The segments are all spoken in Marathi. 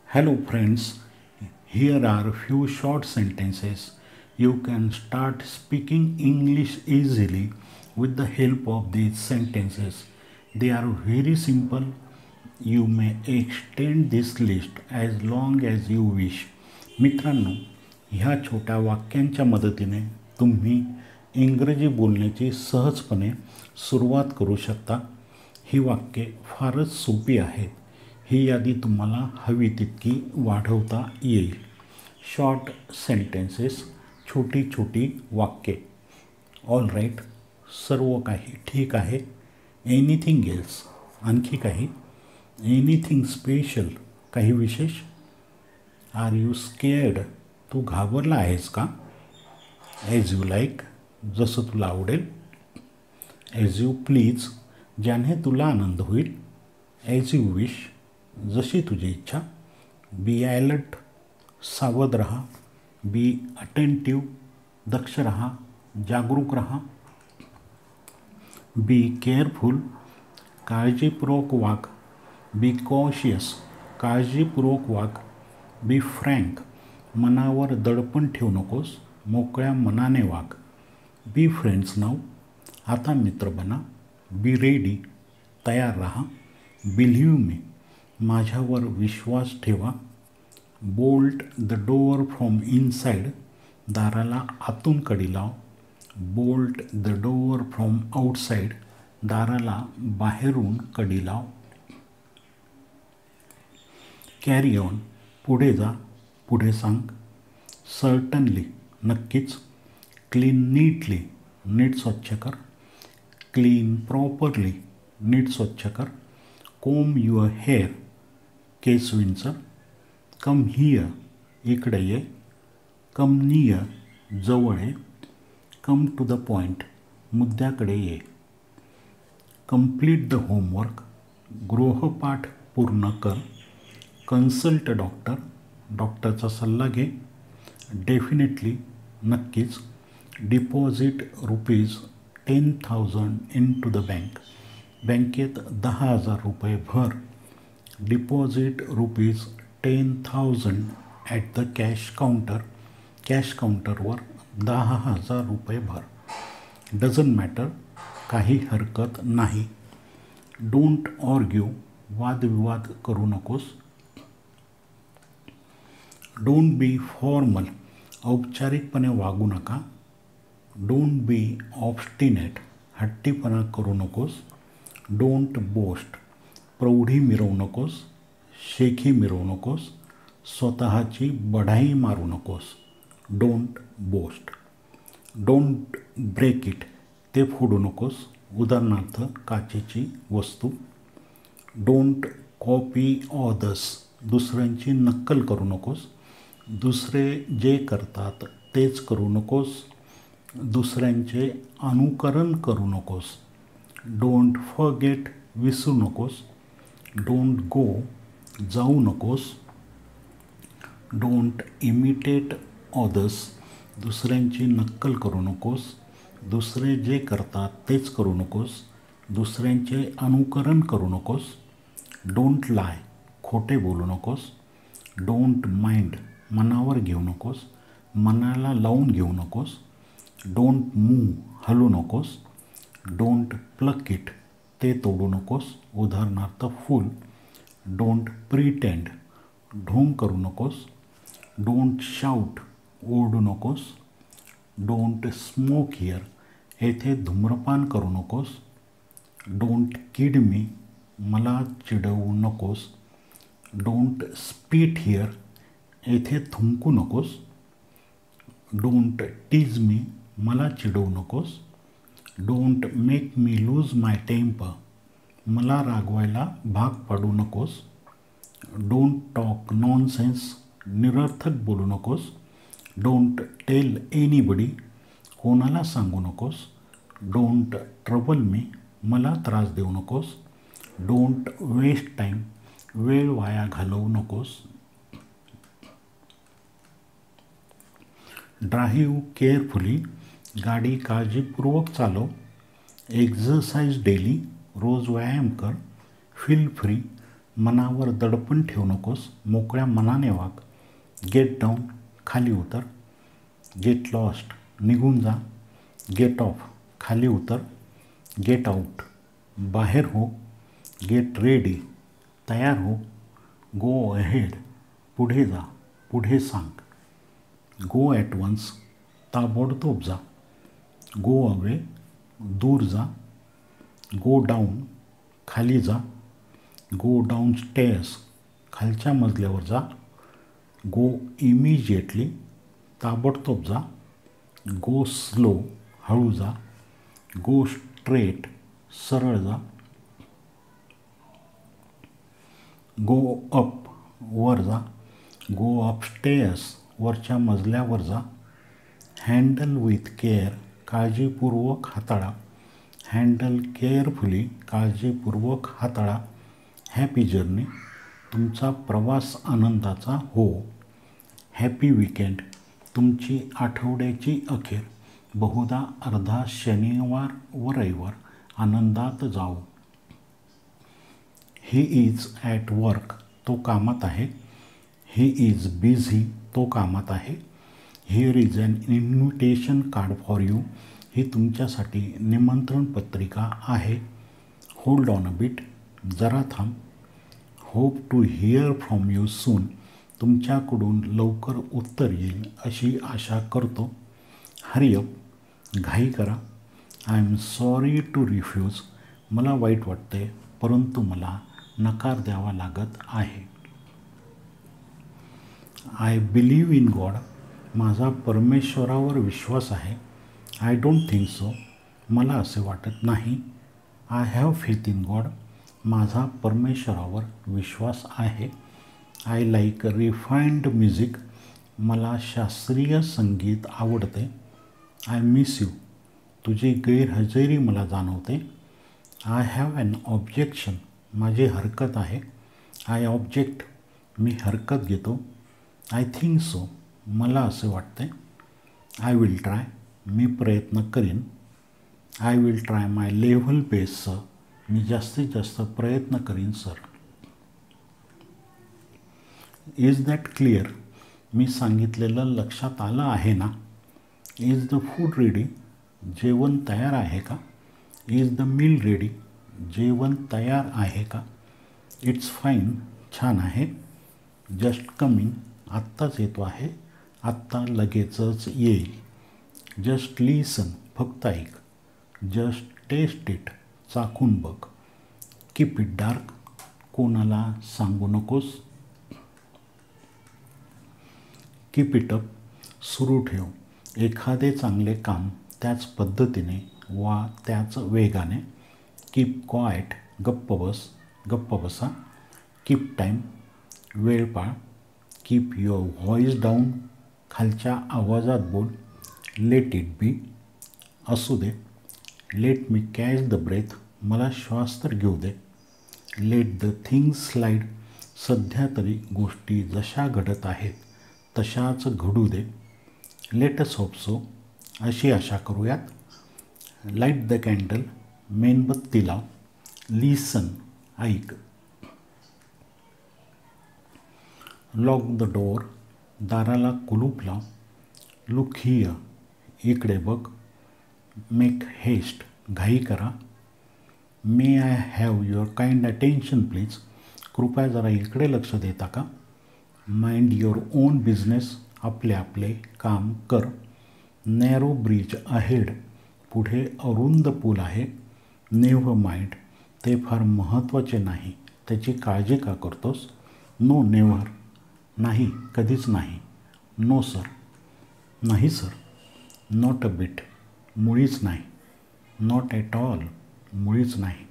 Hello, friends. Here are a few short sentences. You can start speaking English easily with the help of these sentences. They are very simple. You may extend this list as long as you wish. मित्रांनो, ह्या छोट्या वाक्यांच्या मदतीने तुम्ही इंग्रजी बोलण्याची सहजपणे सुरुवात करू शकता. ही वाक्ये फारच सोपी आहेत. ही यादी तुम्हाला हवी तितकी वाढवता येईल. शॉर्ट सेंटेन्सेस, छोटी छोटी वाक्ये. ऑल राईट, सर्व काही ठीक आहे. एनिथिंग एल्स, आणखी काही. एनिथिंग स्पेशल, काही विशेष. आर यू स्केअर्ड, तू घाबरला आहेस का. ॲज यू लाईक, जसं तुला आवडेल. ॲज यू प्लीज, ज्याने तुला आनंद होईल. ॲज यू विश, जशी तुझी इच्छा. बी ॲलर्ट, सावध रहा. बी अटेंटिव्ह, दक्ष रहा, जागरूक रहा. बी केअरफुल, काळजीपूर्वक वाग. बी कॉशियस, काळजीपूर्वक वाग. बी फ्रँक, मनावर दडपण ठेवू नकोस, मोकळ्या मनाने वाग. बी फ्रेंड्स नाऊ, आता मित्र बना. बी रेडी, तयार रहा. बिलीव्ह मी, माझ्यावर विश्वास ठेवा. Bolt the door from inside, दाराला आतून कडी लाव. Bolt the door from outside, दाराला बाहेरून कडी लाव. कॅरी ऑन, पुढे जा, पुढे सांग. सर्टनली, नक्कीच. क्लीन नीटली, नीट स्वच्छ कर. क्लीन प्रॉपरली, नीट स्वच्छ कर. कोम युअर हेअर, केस विंचर. कम हियर, इकडे ये. कम नियर, जवळ ये. कम टू द पॉईंट, मुद्द्याकडे ये. कंप्लीट द होमवर्क, गृहपाठ पूर्ण कर. कन्सल्ट डॉक्टर, डॉक्टरचा सल्ला घे. डेफिनेटली, नक्कीच. Deposit ₹10,000 into the bank, बँकेत 10,000 रुपये भर. Deposit ₹10,000 at the cash counter, cash काउंटरवर 10,000 रुपये भर. डझंट मॅटर, काही हरकत नाही. डोंट ऑर्ग्यू, वादविवाद करू नकोस. डोंट बी फॉर्मल, औपचारिकपणे वागू नका. डोंट बी ऑब्स्टिनेट, हट्टीपणा करू नकोस. डोंट बोस्ट, प्रौढी मिरवू नकोस, शेखी मिरवू नकोस. स्वतःची बढाई मारू नकोस. Don't boast. Don't break it, ते फोडू नकोस. उदाहरणार्थ काचेची वस्तू. डोंट कॉपी ऑदर्स, दुसऱ्यांची नक्कल करू नकोस. दुसरे जे करतात तेच करू नकोस. दुसऱ्यांचे अनुकरण करू नकोस. डोंट फॉरगेट, विसरू नकोस. डोंट गो, जाऊ नकोस. डोंट इमिटेट ऑदर्स, दुसऱ्यांची नक्कल करू नकोस. दुसरे जे करतात तेच करू नकोस. दुसऱ्यांचे अनुकरण करू नकोस. डोंट लाय, खोटे बोलू नकोस. डोंट माइंड, मनावर घेऊ नकोस, मनाला लावून घेऊ नकोस. डोंट मूव, हलू नकोस. डोंट प्लक इट, ते तोडू नकोस. उदाहरणार्थ फूल. डोंट प्रिटेंड, ढोंग करू नकोस. डोंट शाऊट, ओरडू नकोस. डोंट स्मोक हिअर, येथे धूम्रपान करू नकोस. डोंट किड मी, मला चिडवू नकोस. डोंट स्पीट हिअर, येथे थुंकू नकोस. डोंट टीज मी, मला चिडवू नकोस. Don't make me lose my temper, मला रागवायला भाग पाडू नकोस. डोंट टॉक नॉनसेन्स, निरर्थक बोलू नकोस. डोंट टेल एनीबडी, कोणाला सांगू नकोस. डोंट ट्रबल मी, मला त्रास देऊ नकोस. डोंट वेस्ट टाईम, वेळ वाया घालवू नकोस. ड्राईव्ह केअरफुली, गाडी काळजीपूर्वक चालव. एक्झरसाइज डेली, रोज व्यायाम कर. फील फ्री, मनावर दडपण ठेवू नकोस, मोकळ्या मनाने वाग. गेट डाऊन, खाली उतर. गेट लॉस्ट, निघून जा. गेट ऑफ, खाली उतर. गेट आउट, बाहेर हो. गेट रेडी, तयार हो. गो अहेड, पुढे जा, पुढे सांग. गो ॲट वन्स, ताबडतोब जा. गो अवे, दूर जा. गो डाऊन, खाली जा. गो डाऊन स्टेअर्स, खालच्या मजल्यावर जा. गो इमिजिएटली, ताबडतोब जा. गो स्लो, हळू जा. गो स्ट्रेट, सरळ जा. गो अप, वर जा. गो अपस्टेअर्स, वरच्या मजल्यावर जा. हँडल विथ केअर, काळजीपूर्वक हाताळा. हँडल केअरफुली, काळजीपूर्वक हाताळा. हॅपी जर्नी, तुमचा प्रवास आनंदाचा हो. हॅपी वीकेंड, तुमची आठवड्याची अखेर बहुधा अर्धा शनिवार व रविवार आनंदात जाओ. ही इज ॲट वर्क, तो कामात आहे. ही इज बिझी, तो कामात आहे. Here is an invitation card for you, ही तुमच्यासाठी निमंत्रण पत्रिका आहे. होल्ड ऑन अ बिट, जरा थांब. Hope to hear from you soon, तुमच्याकडून लवकर उत्तर येईल अशी आशा करतो. हरी अप, घाई करा. I am sorry to refuse, मला वाईट वाटते परंतु मला नकार द्यावा लागत आहे. आय बिलीव्ह इन गॉड, माझा परमेश्वरावर विश्वास आहे. आय डोंट थिंक सो, मला असे वाटत नाही. I have faith in God, माझा परमेश्वरावर विश्वास आहे. आय लाईक रिफाईंड म्युझिक, मला शास्त्रीय संगीत आवडते. आय मिस यू, तुझी गैरहजेरी मला जाणवते. आय हॅव ॲन ऑब्जेक्शन, माझी हरकत आहे. आय ऑब्जेक्ट, मी हरकत घेतो. आय थिंक सो, मला असे वाटते. आय विल ट्राय, मी प्रयत्न करीन. I will try my level best sir, मी जास्तीत जास्त प्रयत्न करीन सर. इज दॅट क्लिअर, मी सांगितलेलं लक्षात आलं आहे ना. इज द फूड रेडी, जेवण तयार आहे का. इज द मील रेडी, जेवण तयार आहे का. इट्स फाईन, छान आहे. जस्ट कमिंग, आत्ताच येतो आहे. आत्ता लगेचच येईल. जस्ट लिसन, फक्त ऐक. जस्ट टेस्ट इट, चाखून बघ. कीप इट डार्क, कोणाला सांगू नकोस. कीप इट अप, सुरू ठेव. एखादे चांगले काम त्याच पद्धतीने वा त्याच वेगाने. कीप क्वायट, गप्प बस, गप्प बसा. कीप टाईम, वेळ पाळ. कीप युअर व्हॉईस डाऊन, खालच्या आवाजात बोल. लेट इट बी, असू दे. Let me catch the breath, मला श्वास तर घेऊ दे. लेट द थिंग्स स्लाईड, सध्या तरी गोष्टी जशा घडत आहेत तशाच घडू दे. लेट अस होप सो, अशी आशा करूयात. लाईट द कॅन्डल, मेणबत्ती लाव. लिसन, ऐक. लॉक द डोअर, दाराला कुलूप लाव. लुक हिअर, इकडे बघ. मेक हेस्ट, घाई करा. May I have your kind attention please, कृपया जरा इकडे लक्ष देता का. माइंड युअर ओन बिझनेस, आपले आपले काम कर. नॅरो ब्रिज अहेड, पुढे अरुंद पूल आहे. नेव्हर माइंड, ते फार महत्त्वाचे नाही, त्याची काळजी का करतोस. नो नेव्हर, नाही, कधीच नाही. नो सर, नाही सर. नॉट अ बिट, मुळीच नाही. नॉट ॲट ऑल, मुळीच नाही.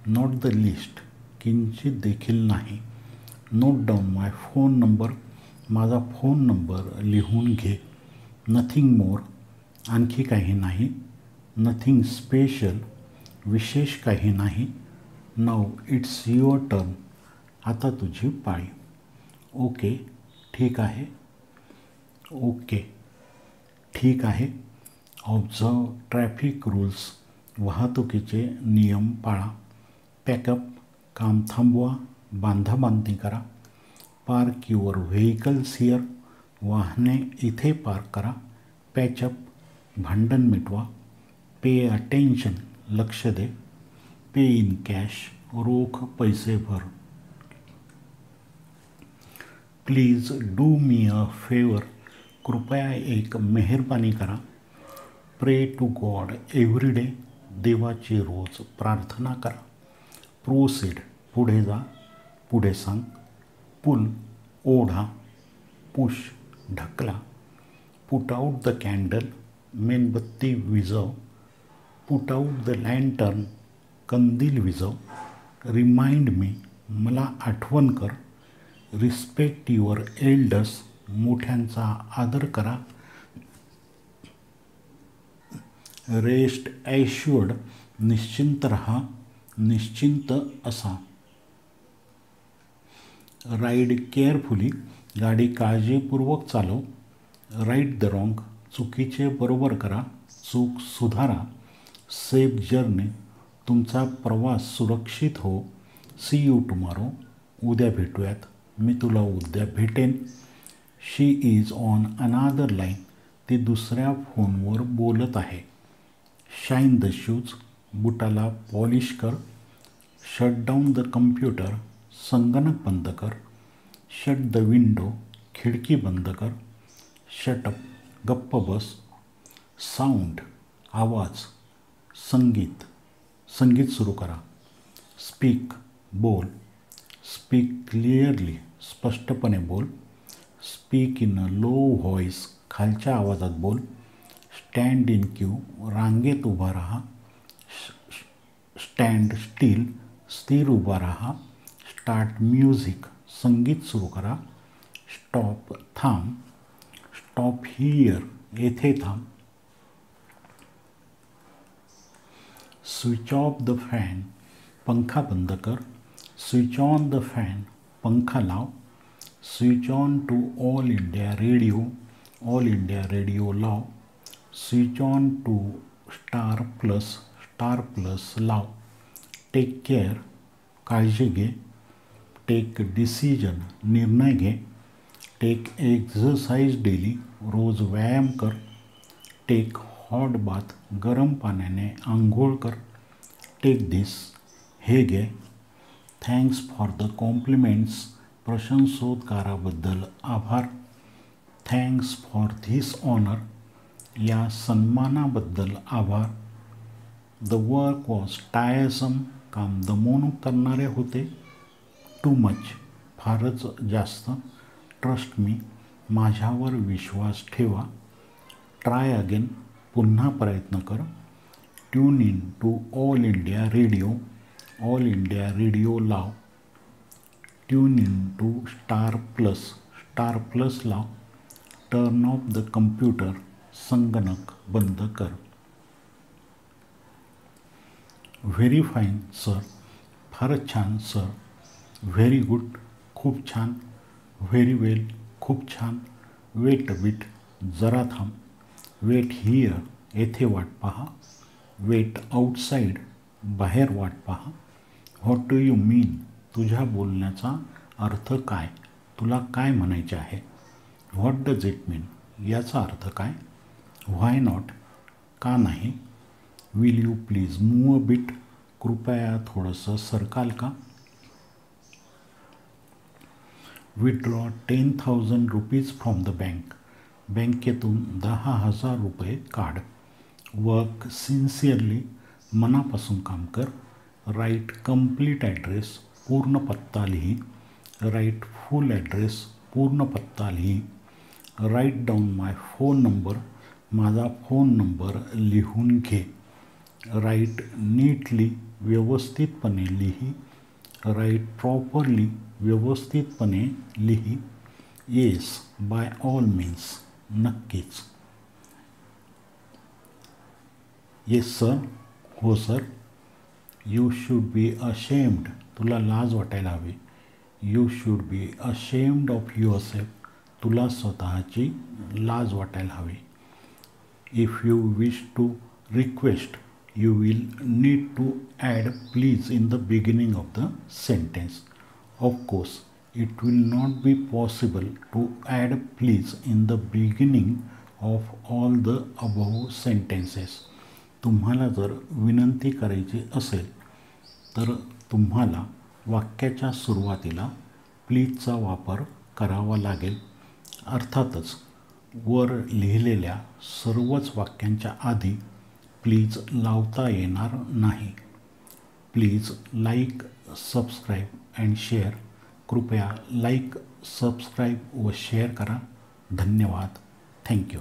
नॉट द लिस्ट, किंचित देखील नाही. नोट डाऊन माय फोन नंबर, माझा फोन नंबर लिहून घे. नथिंग मोर, आणखी काही नाही. नथिंग स्पेशल, विशेष काही नाही. नाऊ इट्स युअर टर्न, आता तुझी पाळी. ओके, ठीक आहे. ओके, ठीक आहे. ऑब्झर्व ट्रॅफिक रूल्स, वाहतुकीचे नियम पाळा. पॅकअप, काम थांबवा. बांधाबांधणी करा. पार्क युअर व्हेकल्स हिअर, वाहने इथे पार्क करा. पॅचअप, भांडण मिटवा. पे अटेन्शन, लक्ष दे. पे इन कॅश, रोख पैसे भर. Please do me a favour, कृपया एक मेहरबानी करा. प्रे टू गॉड एव्हरी डे, देवाची रोज प्रार्थना करा. प्रोसीड, पुढे जा, पुढे सांग. पुल, ओढा. पुश, ढकला. पुट आउट द कॅन्डल, मेणबत्ती विझव. पुट आउट द लँटर्न, कंदील विझव. रिमाइंड मी, मला आठवण कर. रिस्पेक्ट युअर एल्डर्स, मोठ्यांचा आदर करा. रेस्ट ॲश्युअर्ड, निश्चिंत रहा, निश्चिंत असा. राईड केअरफुली, गाडी काळजीपूर्वक चालव. राईट द रॉंग, चुकीचे बरोबर करा, चूक सुधारा. सेफ जर्नी, तुमचा प्रवास सुरक्षित हो. सी यू टुमॉरो, उद्या भेटूयात, मी तुला उद्या भेटेन. शी इज ऑन अनादर लाईन, ती दुसऱ्या फोनवर बोलत आहे. Shine the shoes, Butala polish कर. शट डाऊन द कम्प्युटर, संगणक बंद कर. शट द विंडो, खिडकी बंद कर. शटअप, गप्प बस. साऊंड, आवाज. संगीत, संगीत सुरू करा. स्पीक, बोल. स्पीक क्लिअरली, स्पष्टपणे बोल. Speak in a low voice, खालच्या आवाजात बोल. स्टँड इन क्यू, रांगेत उभा राहा. स्टँड स्टील, स्थिर उभा राहा. स्टार्ट म्युझिक, संगीत सुरू करा. स्टॉप, थांब. स्टॉप हिअर, येथे थांब. स्विच ऑफ द फॅन, पंखा बंद कर. स्विच ऑन द फॅन, पंखा लाव. Switch on to All India Radio, All India Radio लाव. Switch on to Star Plus लाव. टेक केअर, काळजी घे. टेक डिसिजन, निर्णय घे. टेक एक्झरसाइज डेली, रोज व्यायाम कर. टेक हॉट बाथ, गरम पाण्याने आंघोळ कर. टेक दिस, हे घे. थँक्स फॉर द कॉम्प्लिमेंट्स, प्रशंसोद्गाराबद्दल आभार. थँक्स फॉर धिस ऑनर, या सन्मानाबद्दल आभार. द वर्क वॉज टायरसम, काम दमवणूक करणारे होते. टू मच, फारच जास्त. ट्रस्ट मी, माझ्यावर विश्वास ठेवा. ट्राय अगेन, पुन्हा प्रयत्न कर. Tune in to All India Radio, All India Radio लाव. Tune in to Star Plus लाव. टर्न ऑफ द कम्प्युटर, संगणक बंद कर. व्हेरी फाईन सर, फारच छान सर. व्हेरी गुड, खूप छान. व्हेरी वेल, खूप छान. वेट अ बिट, जरा थांब. वेट हिअर, येथे वाट पहा. वेट आउटसाईड, बाहेर वाट पहा. व्हॉट डू यू मीन, तुझ्या बोलण्याचा अर्थ काय, तुला काय म्हणायचे आहे. व्हॉट डज इट मीन, याचा अर्थ काय. व्हाय नॉट, का नाही. Will you please move a bit, कृपया थोडंसं सरकाल का. Withdraw 10,000 rupees from the bank, बँकेतून 10,000 रुपये काढ. वर्क सिन्सिअरली, मनापासून काम कर. राईट कम्प्लीट ॲड्रेस, पूर्ण पत्ता लिही. राईट फुल ॲड्रेस, पूर्ण पत्ता लिही. राईट डाऊन माय फोन नंबर, माझा फोन नंबर लिहून घे. राईट नीटली, व्यवस्थितपणे लिही. राईट प्रॉपरली, व्यवस्थितपणे लिही. येस, बाय ऑल मीन्स, नक्कीच. येस सर, हो sir. You should be ashamed, तुला लाज वाटायला हवी. You should be ashamed of yourself, तुला स्वतःची लाज वाटायला हवी. If you wish to request, you will need to add please in the beginning of the sentence. Of course, it will not be possible to add please in the beginning of all the above sentences. तुम्हाला जर विनंती करायची असेल तर तुम्हाला वाक्याच्या सुरुवातीला प्लीजचा वापर करावा लागेल. अर्थातच वर लिहिलेल्या सर्वच वाक्यांच्या आधी प्लीज लावता येणार नाही. Please like, subscribe and share. कृपया लाईक, सबस्क्राईब व शेअर करा. धन्यवाद. थँक्यू.